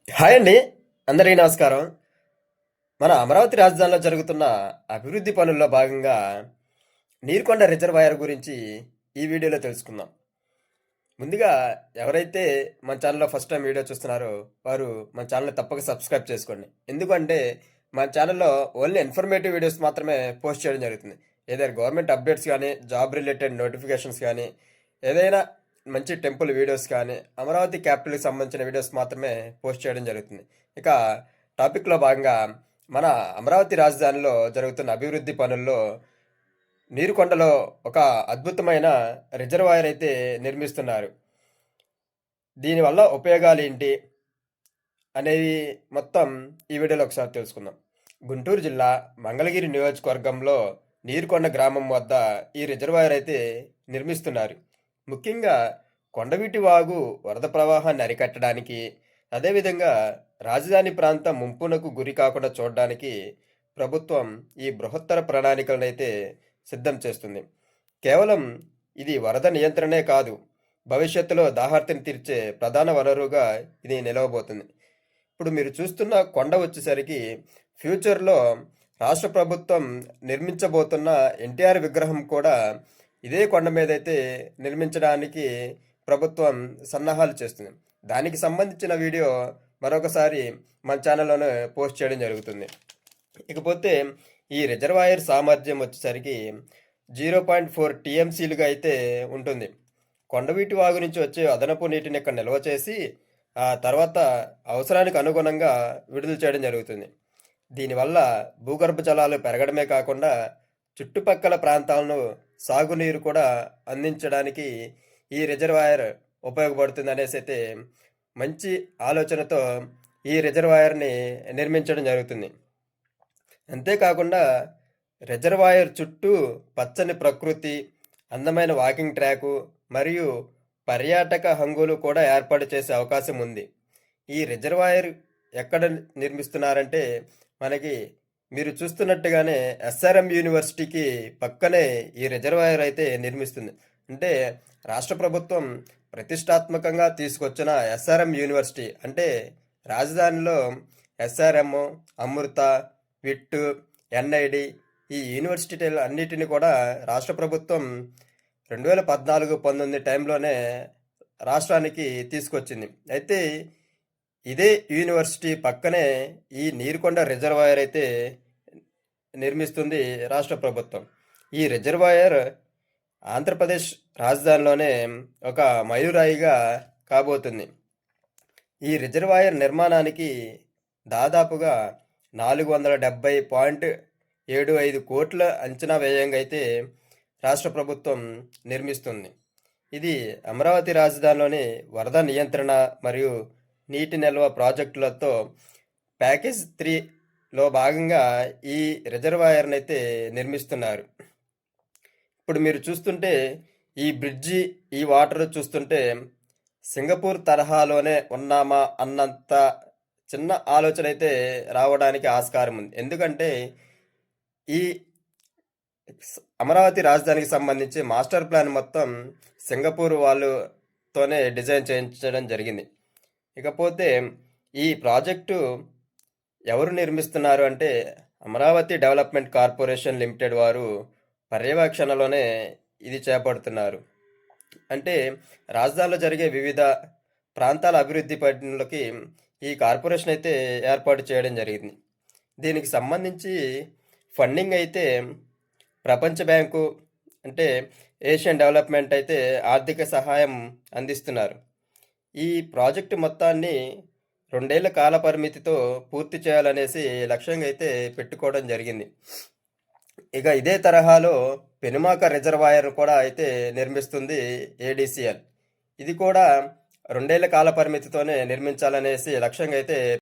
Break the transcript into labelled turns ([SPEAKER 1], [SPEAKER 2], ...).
[SPEAKER 1] Hi అండి. అందరికీ నమస్కారం. మన అమరావతి రాజధానిలో జరుగుతున్న అభివృద్ధి పనుల్లో భాగంగా నీరుకొండ రిజర్వాయర్ గురించి ఈ వీడియోలో తెలుసుకుందాం. ముందుగా ఎవరైతే మన ఛానల్‌లో ఫస్ట్ టైం వీడియో చూస్తున్నారో వారు మన ఛానల్‌ని తప్పక సబ్స్క్రైబ్ చేసుకోండి. ఎందుకంటే మన ఛానల్‌లో ఓన్లీ ఇన్ఫర్మేటివ్ వీడియోస్ మాత్రమే పోస్ట్ చేయడం జరుగుతుంది. ఏదైనా గవర్నమెంట్ అప్డేట్స్ కానీ, జాబ్ రిలేటెడ్ నోటిఫికేషన్స్ కానీ, ఏదైనా మంచి టెంపుల్ వీడియోస్ కానీ, అమరావతి క్యాపిటల్‌కి సంబంధించిన వీడియోస్ మాత్రమే పోస్ట్ చేయడం జరుగుతుంది. ఇక టాపిక్‌లో భాగంగా మన అమరావతి రాజధానిలో జరుగుతున్న అభివృద్ధి పనుల్లో నీరుకొండలో ఒక అద్భుతమైన రిజర్వాయర్ అయితే నిర్మిస్తున్నారు. దీనివల్ల ఉపయోగాలేంటి అనేవి మొత్తం ఈ వీడియోలో ఒకసారి తెలుసుకుందాం. గుంటూరు జిల్లా మంగళగిరి నియోజకవర్గంలో నీరుకొండ గ్రామం వద్ద ఈ రిజర్వాయర్ అయితే నిర్మిస్తున్నారు. ముఖ్యంగా కొండవీటి వాగు వరద ప్రవాహాన్ని అరికట్టడానికి, అదేవిధంగా రాజధాని ప్రాంతం ముంపునకు గురి కాకుండా చూడడానికి ప్రభుత్వం ఈ బృహత్తర ప్రణాళికలనైతే సిద్ధం చేస్తుంది. కేవలం ఇది వరద నియంత్రణే కాదు, భవిష్యత్తులో దాహార్తిని తీర్చే ప్రధాన వనరుగా ఇది నిలవబోతుంది. ఇప్పుడు మీరు చూస్తున్న కొండ వచ్చేసరికి ఫ్యూచర్లో రాష్ట్ర ప్రభుత్వం నిర్మించబోతున్న ఎన్టీఆర్ విగ్రహం కూడా ఇదే కొండ మీద అయితే నిర్మించడానికి ప్రభుత్వం సన్నాహాలు చేస్తుంది. దానికి సంబంధించిన వీడియో మరొకసారి మన ఛానల్లోనే పోస్ట్ చేయడం జరుగుతుంది. ఇకపోతే ఈ రిజర్వాయర్ సామర్థ్యం వచ్చేసరికి 0.4 టీఎంసీలుగా అయితే ఉంటుంది. కొండవీటి వాగు నుంచి వచ్చే అదనపు నీటిని ఇక్కడ నిల్వ చేసి ఆ తర్వాత అవసరానికి అనుగుణంగా విడుదల చేయడం జరుగుతుంది. దీనివల్ల భూగర్భ జలాలు పెరగడమే కాకుండా చుట్టుపక్కల ప్రాంతాలను సాగునీరు కూడా అందించడానికి ఈ రిజర్వాయర్ ఉపయోగపడుతుంది అనేసి అయితే మంచి ఆలోచనతో ఈ రిజర్వాయర్ని నిర్మించడం జరుగుతుంది. అంతేకాకుండా రిజర్వాయర్ చుట్టూ పచ్చని ప్రకృతి, అందమైన వాకింగ్ ట్రాకు మరియు పర్యాటక హంగులు కూడా ఏర్పాటు చేసే అవకాశం ఉంది. ఈ రిజర్వాయర్ ఎక్కడ నిర్మిస్తున్నారంటే మనకి మీరు చూస్తున్నట్టుగానే ఎస్ఆర్ఎం యూనివర్సిటీకి పక్కనే ఈ రిజర్వాయర్ అయితే నిర్మిస్తుంది. అంటే రాష్ట్ర ప్రభుత్వం ప్రతిష్టాత్మకంగా తీసుకొచ్చిన ఎస్ఆర్ఎం యూనివర్సిటీ అంటే రాజధానిలో ఎస్ఆర్ఎం, అమృత, విట్టు, ఎన్ఐడి ఈ యూనివర్సిటీలు అన్నిటిని కూడా రాష్ట్ర ప్రభుత్వం 2014-19 టైంలోనే రాష్ట్రానికి తీసుకొచ్చింది. అయితే ఇదే యూనివర్సిటీ పక్కనే ఈ నీరుకొండ రిజర్వాయర్ అయితే నిర్మిస్తుంది రాష్ట్ర ప్రభుత్వం. ఈ రిజర్వాయర్ ఆంధ్రప్రదేశ్ రాజధానిలోనే ఒక మైలురాయిగా కాబోతుంది. ఈ రిజర్వాయర్ నిర్మాణానికి దాదాపుగా 470.75 కోట్ల అంచనా వ్యయంగా అయితే రాష్ట్ర ప్రభుత్వం నిర్మిస్తుంది. ఇది అమరావతి రాజధానిలోని వరద నియంత్రణ మరియు నీటి నిల్వ ప్రాజెక్టులతో ప్యాకేజ్ 3లో భాగంగా ఈ రిజర్వాయర్ని అయితే నిర్మిస్తున్నారు. ఇప్పుడు మీరు చూస్తుంటే ఈ బ్రిడ్జి, ఈ వాటర్ చూస్తుంటే సింగపూర్ తరహాలోనే ఉన్నామా అన్నంత చిన్న ఆలోచన అయితే రావడానికి ఆస్కారం ఉంది. ఎందుకంటే ఈ అమరావతి రాజధానికి సంబంధించి మాస్టర్ ప్లాన్ మొత్తం సింగపూర్ వాళ్ళతోనే డిజైన్ చేయించడం జరిగింది. ఇకపోతే ఈ ప్రాజెక్టు ఎవరు నిర్మిస్తున్నారు అంటే అమరావతి డెవలప్మెంట్ కార్పొరేషన్ లిమిటెడ్ వారు పర్యవేక్షణలోనే ఇది చేపడుతున్నారు. అంటే రాజధానిలో జరిగే వివిధ ప్రాంతాల అభివృద్ధి పనులకి ఈ కార్పొరేషన్ అయితే ఏర్పాటు చేయడం జరిగింది. దీనికి సంబంధించి ఫండింగ్ అయితే ప్రపంచ బ్యాంకు అంటే ఏషియన్ డెవలప్మెంట్ అయితే ఆర్థిక సహాయం అందిస్తున్నారు. ఈ ప్రాజెక్టు మొత్తాన్ని 2 ఏళ్ల కాల పరిమితితో పూర్తి చేయాలనేసి లక్ష్యంగా అయితే పెట్టుకోవడం జరిగింది. ఇక ఇదే తరహాలో పెనుమాక రిజర్వాయర్ కూడా అయితే నిర్మిస్తుంది ఏడీసీఎల్. ఇది కూడా 2 ఏళ్ల కాల పరిమితితోనే నిర్మించాలనేసి లక్ష్యంగా అయితే